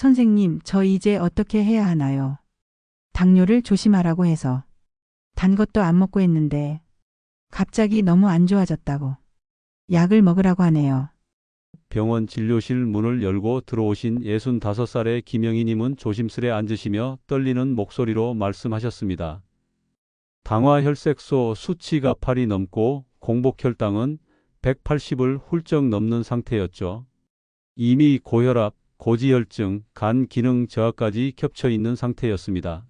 선생님, 저 이제 어떻게 해야 하나요? 당뇨를 조심하라고 해서 단 것도 안 먹고 했는데 갑자기 너무 안 좋아졌다고 약을 먹으라고 하네요. 병원 진료실 문을 열고 들어오신 65살의 김영희님은 조심스레 앉으시며 떨리는 목소리로 말씀하셨습니다. 당화혈색소 수치가 8이 넘고 공복혈당은 180을 훌쩍 넘는 상태였죠. 이미 고혈압, 고지혈증, 간 기능 저하까지 겹쳐 있는 상태였습니다.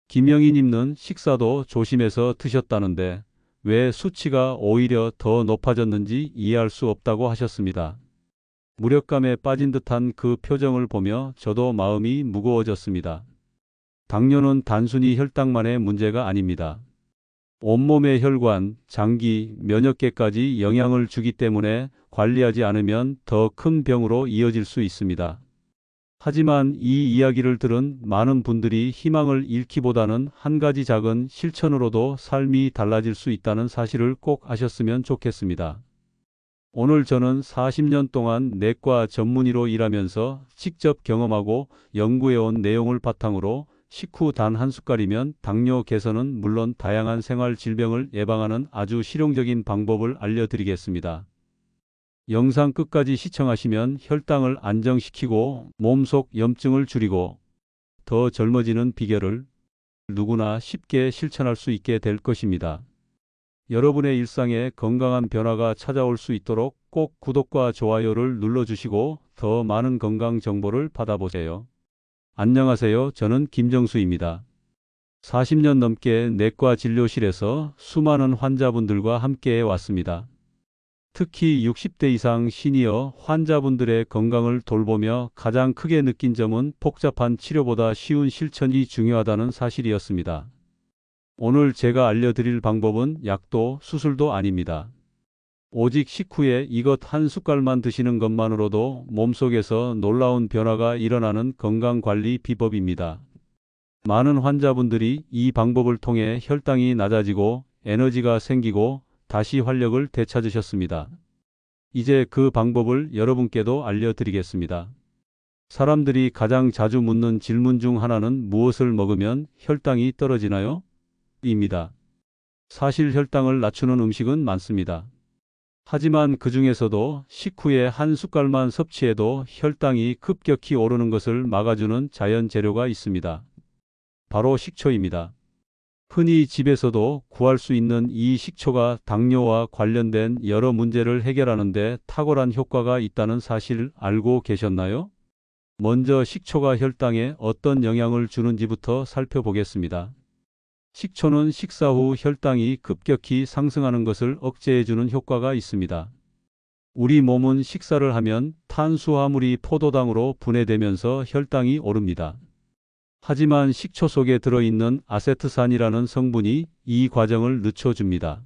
김영희님은 식사도 조심해서 드셨다는데 왜 수치가 오히려 더 높아졌는지 이해할 수 없다고 하셨습니다. 무력감에 빠진 듯한 그 표정을 보며 저도 마음이 무거워졌습니다. 당뇨는 단순히 혈당만의 문제가 아닙니다. 온몸의 혈관, 장기, 면역계까지 영향을 주기 때문에 관리하지 않으면 더 큰 병으로 이어질 수 있습니다. 하지만 이 이야기를 들은 많은 분들이 희망을 잃기보다는 한 가지 작은 실천으로도 삶이 달라질 수 있다는 사실을 꼭 아셨으면 좋겠습니다. 오늘 저는 40년 동안 내과 전문의로 일하면서 직접 경험하고 연구해온 내용을 바탕으로 식후 단 한 숟갈이면 당뇨 개선은 물론 다양한 생활 질병을 예방하는 아주 실용적인 방법을 알려드리겠습니다. 영상 끝까지 시청하시면 혈당을 안정시키고 몸속 염증을 줄이고 더 젊어지는 비결을 누구나 쉽게 실천할 수 있게 될 것입니다. 여러분의 일상에 건강한 변화가 찾아올 수 있도록 꼭 구독과 좋아요를 눌러주시고 더 많은 건강 정보를 받아보세요. 안녕하세요. 저는 김정수입니다. 40년 넘게 내과 진료실에서 수많은 환자분들과 함께해 왔습니다. 특히 60대 이상 시니어 환자분들의 건강을 돌보며 가장 크게 느낀 점은 복잡한 치료보다 쉬운 실천이 중요하다는 사실이었습니다. 오늘 제가 알려드릴 방법은 약도 수술도 아닙니다. 오직 식후에 이것 한 숟갈만 드시는 것만으로도 몸속에서 놀라운 변화가 일어나는 건강관리 비법입니다. 많은 환자분들이 이 방법을 통해 혈당이 낮아지고 에너지가 생기고 다시 활력을 되찾으셨습니다. 이제 그 방법을 여러분께도 알려드리겠습니다. 사람들이 가장 자주 묻는 질문 중 하나는 무엇을 먹으면 혈당이 떨어지나요? 입니다. 사실 혈당을 낮추는 음식은 많습니다. 하지만 그 중에서도 식후에 한 숟갈만 섭취해도 혈당이 급격히 오르는 것을 막아주는 자연 재료가 있습니다. 바로 식초입니다. 흔히 집에서도 구할 수 있는 이 식초가 당뇨와 관련된 여러 문제를 해결하는 데 탁월한 효과가 있다는 사실 알고 계셨나요? 먼저 식초가 혈당에 어떤 영향을 주는지부터 살펴보겠습니다. 식초는 식사 후 혈당이 급격히 상승하는 것을 억제해주는 효과가 있습니다. 우리 몸은 식사를 하면 탄수화물이 포도당으로 분해되면서 혈당이 오릅니다. 하지만 식초 속에 들어있는 아세트산이라는 성분이 이 과정을 늦춰줍니다.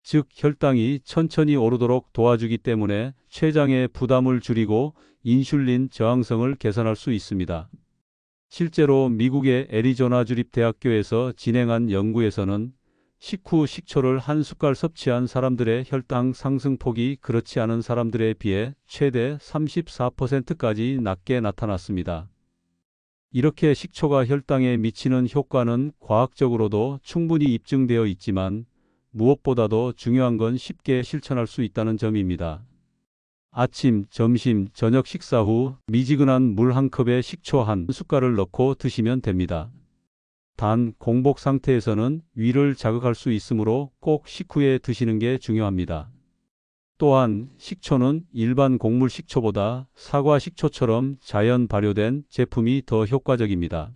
즉 혈당이 천천히 오르도록 도와주기 때문에 췌장의 부담을 줄이고 인슐린 저항성을 개선할 수 있습니다. 실제로 미국의 애리조나 주립대학교에서 진행한 연구에서는 식후 식초를 한 숟갈 섭취한 사람들의 혈당 상승폭이 그렇지 않은 사람들에 비해 최대 34%까지 낮게 나타났습니다. 이렇게 식초가 혈당에 미치는 효과는 과학적으로도 충분히 입증되어 있지만 무엇보다도 중요한 건 쉽게 실천할 수 있다는 점입니다. 아침, 점심, 저녁 식사 후 미지근한 물 한 컵에 식초 한 숟갈을 넣고 드시면 됩니다. 단, 공복 상태에서는 위를 자극할 수 있으므로 꼭 식후에 드시는 게 중요합니다. 또한 식초는 일반 곡물 식초보다 사과 식초처럼 자연 발효된 제품이 더 효과적입니다.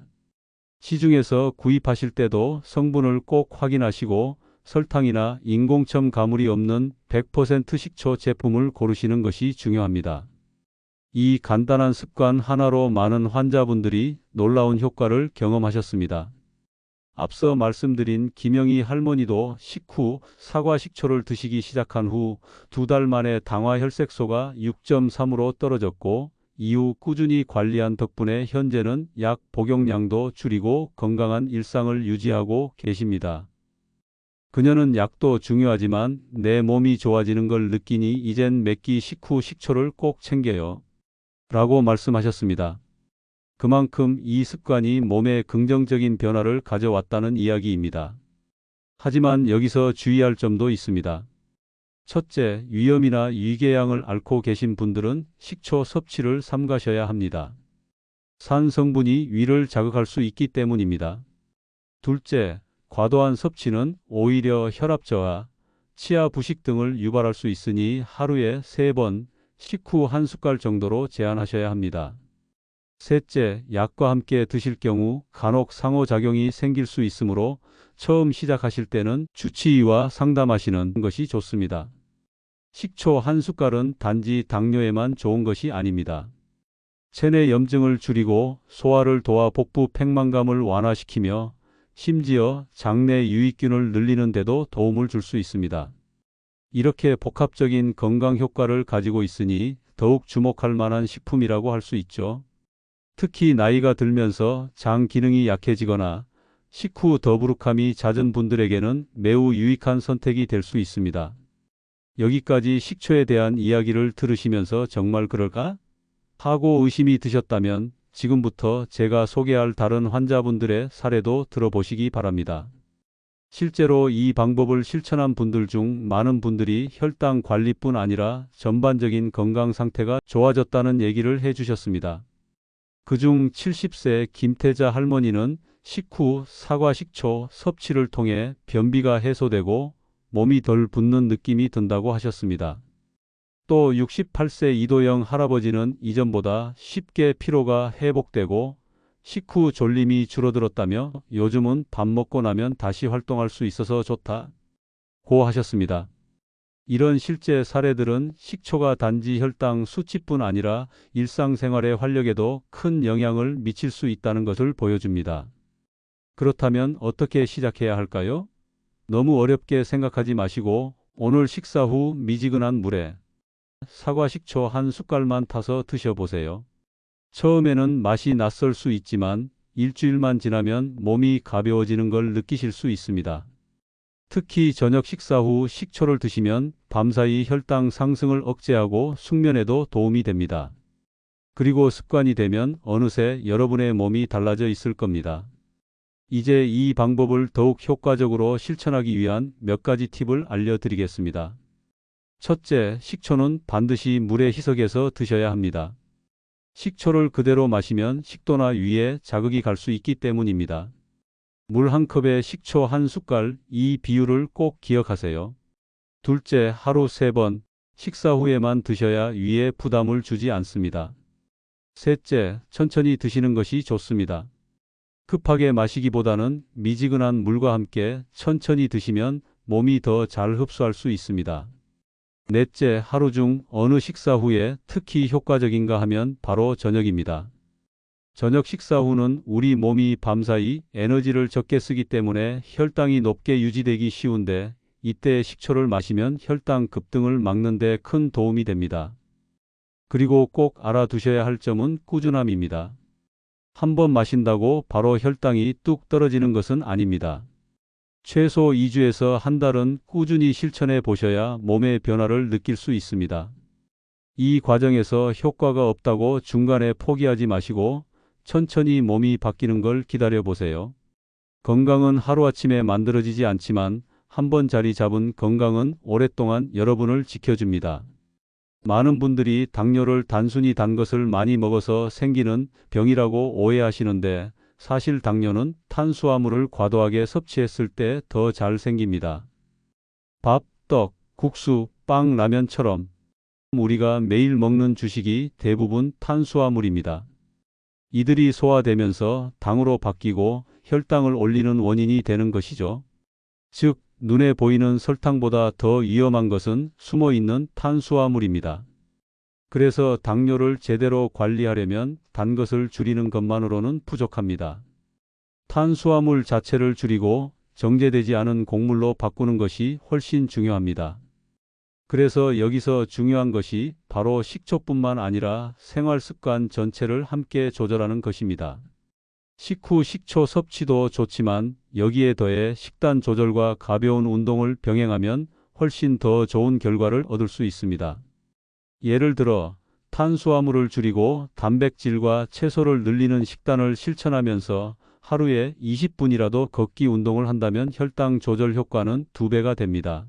시중에서 구입하실 때도 성분을 꼭 확인하시고 설탕이나 인공첨 가물이 없는 100% 식초 제품을 고르시는 것이 중요합니다. 이 간단한 습관 하나로 많은 환자분들이 놀라운 효과를 경험하셨습니다. 앞서 말씀드린 김영희 할머니도 식후 사과 식초를 드시기 시작한 후 2달 만에 당화혈색소가 6.3으로 떨어졌고 이후 꾸준히 관리한 덕분에 현재는 약 복용량도 줄이고 건강한 일상을 유지하고 계십니다. 그녀는 약도 중요하지만 내 몸이 좋아지는 걸 느끼니 이젠 몇 끼 식후 식초를 꼭 챙겨요 라고 말씀하셨습니다. 그만큼 이 습관이 몸에 긍정적인 변화를 가져왔다는 이야기입니다. 하지만 여기서 주의할 점도 있습니다. 첫째, 위염이나 위궤양을 앓고 계신 분들은 식초 섭취를 삼가셔야 합니다. 산 성분이 위를 자극할 수 있기 때문입니다. 둘째, 과도한 섭취는 오히려 혈압 저하, 치아 부식 등을 유발할 수 있으니 하루에 3번, 식후 1숟갈 정도로 제한하셔야 합니다. 셋째, 약과 함께 드실 경우 간혹 상호작용이 생길 수 있으므로 처음 시작하실 때는 주치의와 상담하시는 것이 좋습니다. 식초 1숟갈은 단지 당뇨에만 좋은 것이 아닙니다. 체내 염증을 줄이고 소화를 도와 복부 팽만감을 완화시키며 심지어 장내 유익균을 늘리는 데도 도움을 줄 수 있습니다. 이렇게 복합적인 건강 효과를 가지고 있으니 더욱 주목할 만한 식품이라고 할 수 있죠. 특히 나이가 들면서 장 기능이 약해지거나 식후 더부룩함이 잦은 분들에게는 매우 유익한 선택이 될 수 있습니다. 여기까지 식초에 대한 이야기를 들으시면서 정말 그럴까? 하고 의심이 드셨다면 지금부터 제가 소개할 다른 환자분들의 사례도 들어보시기 바랍니다. 실제로 이 방법을 실천한 분들 중 많은 분들이 혈당 관리뿐 아니라 전반적인 건강 상태가 좋아졌다는 얘기를 해주셨습니다. 그중 70세 김태자 할머니는 식후 사과식초 섭취를 통해 변비가 해소되고 몸이 덜 붓는 느낌이 든다고 하셨습니다. 또 68세 이도영 할아버지는 이전보다 쉽게 피로가 회복되고 식후 졸림이 줄어들었다며 요즘은 밥 먹고 나면 다시 활동할 수 있어서 좋다고 하셨습니다. 이런 실제 사례들은 식초가 단지 혈당 수치뿐 아니라 일상생활의 활력에도 큰 영향을 미칠 수 있다는 것을 보여줍니다. 그렇다면 어떻게 시작해야 할까요? 너무 어렵게 생각하지 마시고 오늘 식사 후 미지근한 물에 사과식초 1숟갈만 타서 드셔보세요. 처음에는 맛이 낯설 수 있지만 일주일만 지나면 몸이 가벼워지는 걸 느끼실 수 있습니다. 특히 저녁 식사 후 식초를 드시면 밤사이 혈당 상승을 억제하고 숙면에도 도움이 됩니다. 그리고 습관이 되면 어느새 여러분의 몸이 달라져 있을 겁니다. 이제 이 방법을 더욱 효과적으로 실천하기 위한 몇 가지 팁을 알려드리겠습니다. 첫째, 식초는 반드시 물에 희석해서 드셔야 합니다. 식초를 그대로 마시면 식도나 위에 자극이 갈 수 있기 때문입니다. 물 1컵에 식초 1숟갈, 이 비율을 꼭 기억하세요. 둘째, 하루 3번, 식사 후에만 드셔야 위에 부담을 주지 않습니다. 셋째, 천천히 드시는 것이 좋습니다. 급하게 마시기보다는 미지근한 물과 함께 천천히 드시면 몸이 더 잘 흡수할 수 있습니다. 넷째, 하루 중 어느 식사 후에 특히 효과적인가 하면 바로 저녁입니다. 저녁 식사 후는 우리 몸이 밤사이 에너지를 적게 쓰기 때문에 혈당이 높게 유지되기 쉬운데 이때 식초를 마시면 혈당 급등을 막는 데 큰 도움이 됩니다. 그리고 꼭 알아두셔야 할 점은 꾸준함입니다. 한 번 마신다고 바로 혈당이 뚝 떨어지는 것은 아닙니다. 최소 2주에서 한 달은 꾸준히 실천해 보셔야 몸의 변화를 느낄 수 있습니다. 이 과정에서 효과가 없다고 중간에 포기하지 마시고 천천히 몸이 바뀌는 걸 기다려 보세요. 건강은 하루아침에 만들어지지 않지만 한번 자리 잡은 건강은 오랫동안 여러분을 지켜줍니다. 많은 분들이 당뇨를 단순히 단 것을 많이 먹어서 생기는 병이라고 오해하시는데 사실 당뇨는 탄수화물을 과도하게 섭취했을 때 더 잘 생깁니다. 밥, 떡, 국수, 빵, 라면처럼 우리가 매일 먹는 주식이 대부분 탄수화물입니다. 이들이 소화되면서 당으로 바뀌고 혈당을 올리는 원인이 되는 것이죠. 즉, 눈에 보이는 설탕보다 더 위험한 것은 숨어있는 탄수화물입니다. 그래서 당뇨를 제대로 관리하려면 단 것을 줄이는 것만으로는 부족합니다. 탄수화물 자체를 줄이고 정제되지 않은 곡물로 바꾸는 것이 훨씬 중요합니다. 그래서 여기서 중요한 것이 바로 식초뿐만 아니라 생활 습관 전체를 함께 조절하는 것입니다. 식후 식초 섭취도 좋지만 여기에 더해 식단 조절과 가벼운 운동을 병행하면 훨씬 더 좋은 결과를 얻을 수 있습니다. 예를 들어 탄수화물을 줄이고 단백질과 채소를 늘리는 식단을 실천하면서 하루에 20분이라도 걷기 운동을 한다면 혈당 조절 효과는 2배가 됩니다.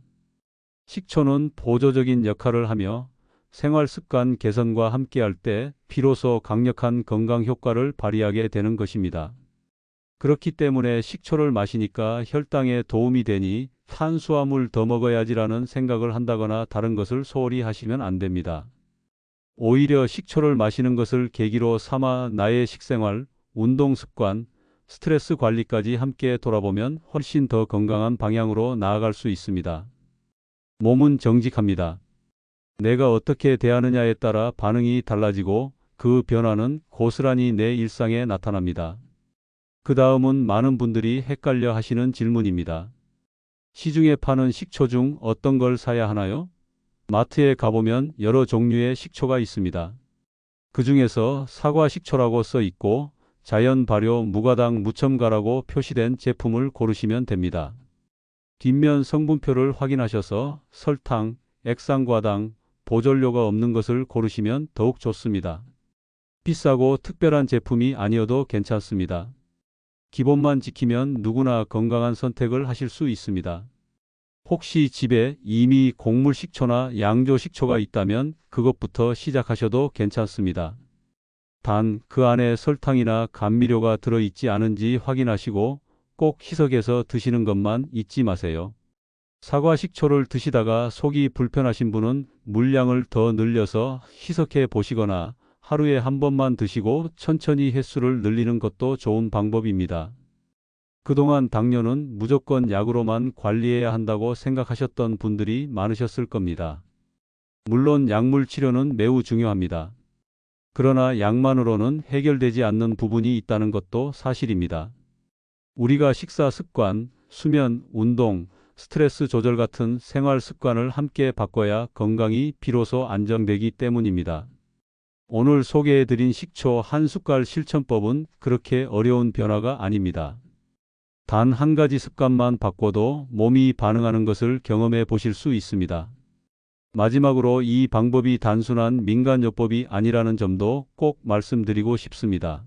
식초는 보조적인 역할을 하며 생활 습관 개선과 함께할 때 비로소 강력한 건강 효과를 발휘하게 되는 것입니다. 그렇기 때문에 식초를 마시니까 혈당에 도움이 되니 탄수화물 더 먹어야지라는 생각을 한다거나 다른 것을 소홀히 하시면 안 됩니다. 오히려 식초를 마시는 것을 계기로 삼아 나의 식생활, 운동 습관, 스트레스 관리까지 함께 돌아보면 훨씬 더 건강한 방향으로 나아갈 수 있습니다. 몸은 정직합니다. 내가 어떻게 대하느냐에 따라 반응이 달라지고 그 변화는 고스란히 내 일상에 나타납니다. 그 다음은 많은 분들이 헷갈려 하시는 질문입니다. 시중에 파는 식초 중 어떤 걸 사야 하나요? 마트에 가보면 여러 종류의 식초가 있습니다. 그 중에서 사과 식초라고 써 있고 자연 발효 무가당 무첨가라고 표시된 제품을 고르시면 됩니다. 뒷면 성분표를 확인하셔서 설탕, 액상과당, 보존료가 없는 것을 고르시면 더욱 좋습니다. 비싸고 특별한 제품이 아니어도 괜찮습니다. 기본만 지키면 누구나 건강한 선택을 하실 수 있습니다. 혹시 집에 이미 곡물 식초나 양조 식초가 있다면 그것부터 시작하셔도 괜찮습니다. 단, 그 안에 설탕이나 감미료가 들어있지 않은지 확인하시고 꼭 희석해서 드시는 것만 잊지 마세요. 사과 식초를 드시다가 속이 불편하신 분은 물량을 더 늘려서 희석해 보시거나 하루에 한 번만 드시고 천천히 횟수를 늘리는 것도 좋은 방법입니다. 그동안 당뇨는 무조건 약으로만 관리해야 한다고 생각하셨던 분들이 많으셨을 겁니다. 물론 약물 치료는 매우 중요합니다. 그러나 약만으로는 해결되지 않는 부분이 있다는 것도 사실입니다. 우리가 식사 습관, 수면, 운동, 스트레스 조절 같은 생활 습관을 함께 바꿔야 건강이 비로소 안정되기 때문입니다. 오늘 소개해드린 식초 한 숟갈 실천법은 그렇게 어려운 변화가 아닙니다. 단 한 가지 습관만 바꿔도 몸이 반응하는 것을 경험해 보실 수 있습니다. 마지막으로 이 방법이 단순한 민간요법이 아니라는 점도 꼭 말씀드리고 싶습니다.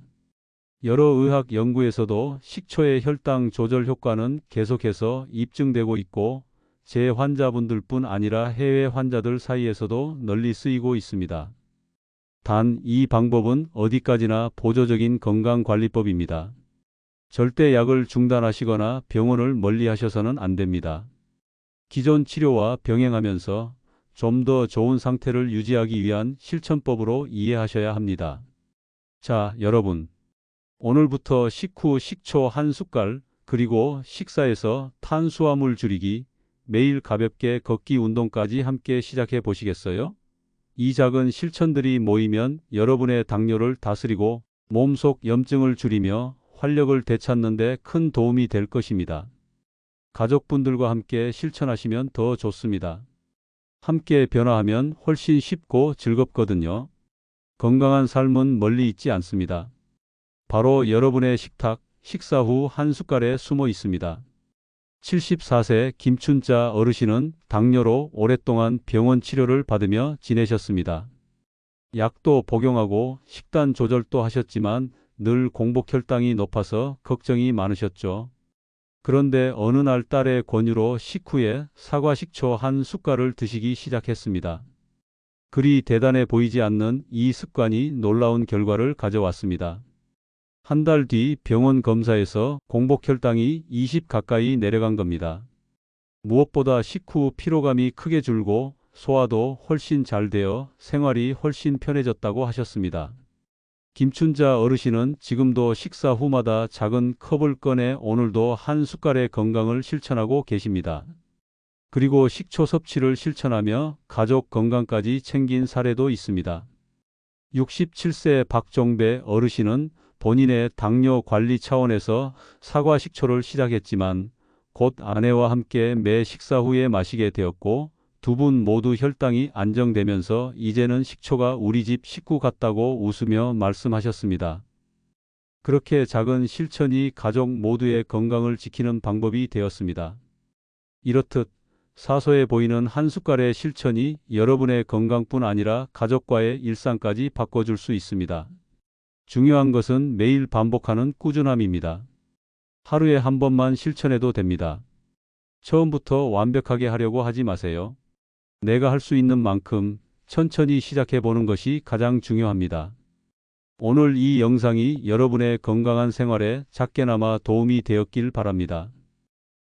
여러 의학 연구에서도 식초의 혈당 조절 효과는 계속해서 입증되고 있고 제 환자분들뿐 아니라 해외 환자들 사이에서도 널리 쓰이고 있습니다. 단 이 방법은 어디까지나 보조적인 건강관리법입니다. 절대 약을 중단하시거나 병원을 멀리하셔서는 안 됩니다. 기존 치료와 병행하면서 좀 더 좋은 상태를 유지하기 위한 실천법으로 이해하셔야 합니다. 자, 여러분. 오늘부터 식후 식초 한 숟갈, 그리고 식사에서 탄수화물 줄이기, 매일 가볍게 걷기 운동까지 함께 시작해 보시겠어요? 이 작은 실천들이 모이면 여러분의 당뇨를 다스리고 몸속 염증을 줄이며 활력을 되찾는 데 큰 도움이 될 것입니다. 가족분들과 함께 실천하시면 더 좋습니다. 함께 변화하면 훨씬 쉽고 즐겁거든요. 건강한 삶은 멀리 있지 않습니다. 바로 여러분의 식탁, 식사 후 한 숟갈에 숨어 있습니다. 74세 김춘자 어르신은 당뇨로 오랫동안 병원 치료를 받으며 지내셨습니다. 약도 복용하고 식단 조절도 하셨지만 늘 공복 혈당이 높아서 걱정이 많으셨죠. 그런데 어느 날 딸의 권유로 식후에 사과 식초 한 숟갈을 드시기 시작했습니다. 그리 대단해 보이지 않는 이 습관이 놀라운 결과를 가져왔습니다. 한 달 뒤 병원 검사에서 공복 혈당이 20 가까이 내려간 겁니다. 무엇보다 식후 피로감이 크게 줄고 소화도 훨씬 잘 되어 생활이 훨씬 편해졌다고 하셨습니다. 김춘자 어르신은 지금도 식사 후마다 작은 컵을 꺼내 오늘도 한 숟갈의 건강을 실천하고 계십니다. 그리고 식초 섭취를 실천하며 가족 건강까지 챙긴 사례도 있습니다. 67세 박종배 어르신은 본인의 당뇨 관리 차원에서 사과 식초를 시작했지만 곧 아내와 함께 매 식사 후에 마시게 되었고 두 분 모두 혈당이 안정되면서 이제는 식초가 우리 집 식구 같다고 웃으며 말씀하셨습니다. 그렇게 작은 실천이 가족 모두의 건강을 지키는 방법이 되었습니다. 이렇듯 사소해 보이는 한 숟갈의 실천이 여러분의 건강뿐 아니라 가족과의 일상까지 바꿔줄 수 있습니다. 중요한 것은 매일 반복하는 꾸준함입니다. 하루에 한 번만 실천해도 됩니다. 처음부터 완벽하게 하려고 하지 마세요. 내가 할 수 있는 만큼 천천히 시작해 보는 것이 가장 중요합니다. 오늘 이 영상이 여러분의 건강한 생활에 작게나마 도움이 되었길 바랍니다.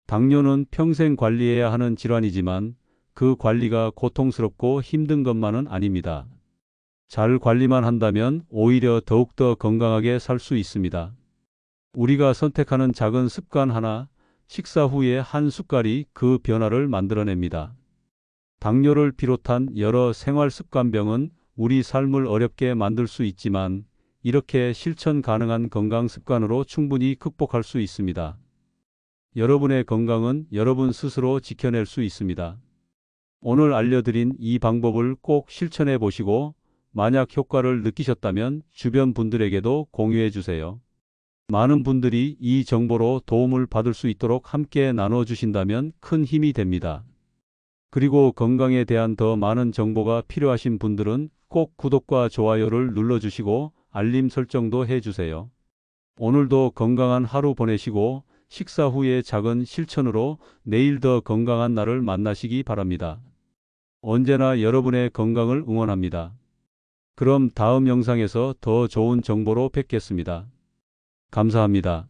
당뇨는 평생 관리해야 하는 질환이지만 그 관리가 고통스럽고 힘든 것만은 아닙니다. 잘 관리만 한다면 오히려 더욱더 건강하게 살 수 있습니다. 우리가 선택하는 작은 습관 하나, 식사 후에 한 숟갈이 그 변화를 만들어냅니다. 당뇨를 비롯한 여러 생활 습관병은 우리 삶을 어렵게 만들 수 있지만 이렇게 실천 가능한 건강 습관으로 충분히 극복할 수 있습니다. 여러분의 건강은 여러분 스스로 지켜낼 수 있습니다. 오늘 알려드린 이 방법을 꼭 실천해 보시고 만약 효과를 느끼셨다면 주변 분들에게도 공유해 주세요. 많은 분들이 이 정보로 도움을 받을 수 있도록 함께 나눠주신다면 큰 힘이 됩니다. 그리고 건강에 대한 더 많은 정보가 필요하신 분들은 꼭 구독과 좋아요를 눌러주시고 알림 설정도 해주세요. 오늘도 건강한 하루 보내시고 식사 후의 작은 실천으로 내일 더 건강한 날을 만나시기 바랍니다. 언제나 여러분의 건강을 응원합니다. 그럼 다음 영상에서 더 좋은 정보로 뵙겠습니다. 감사합니다.